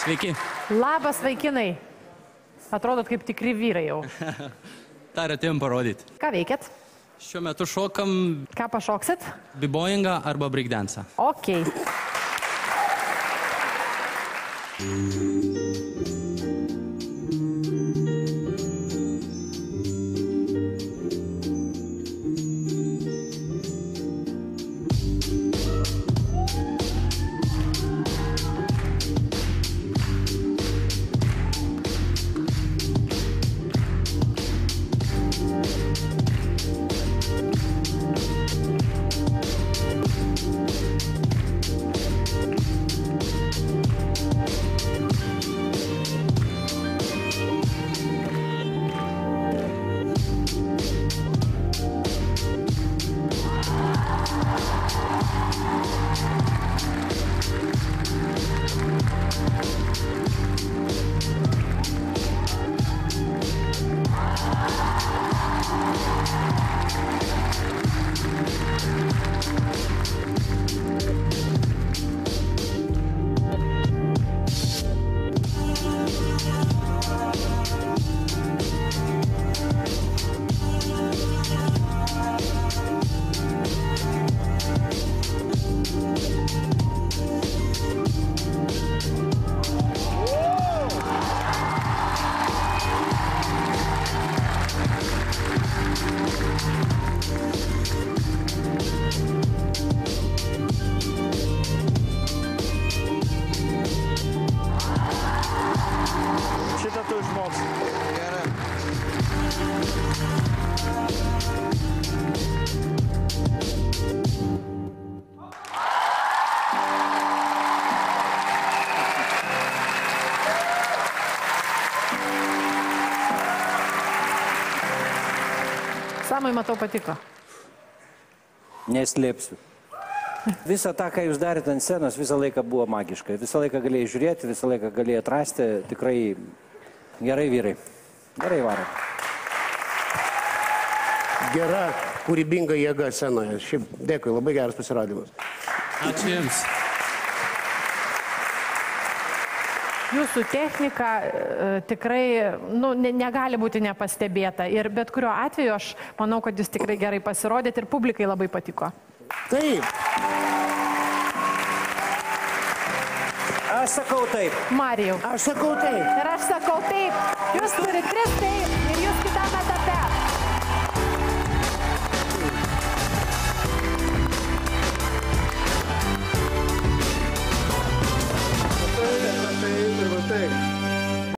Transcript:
Sveiki. Labas, vaikinai. Atrodot kaip tikri vyrai jau. Ta ir atėjom parodyti. Ką veikėt? Šiuo metu šokam Ką pašoksit? b-boyingą arba breakdansą. Okei. Šitą tu išmoksi. Gerai. Samai, matau, patiko. Neslėpsiu. Visą tą, ką jūs darėte ant scenos, visą laiką buvo magiška. Visą laiką galėjai žiūrėti, visą laiką galėjai atrasti. Tikrai gerai vyrai. Gerai varo. Gera, kūrybinga jėga scenoje. Šiaip dėkui, labai geras pasirodymas. Ačiū Jums. Jūsų technika tikrai negali būti nepastebėta. Ir bet kuriuo atveju aš manau, kad jūs tikrai gerai pasirodėt ir publikai labai patiko. Taip. Aš sakau taip. Marijau. Aš sakau taip. Ir aš sakau taip. Jūs turite 3 taip ir jūs kitame etape. Taip.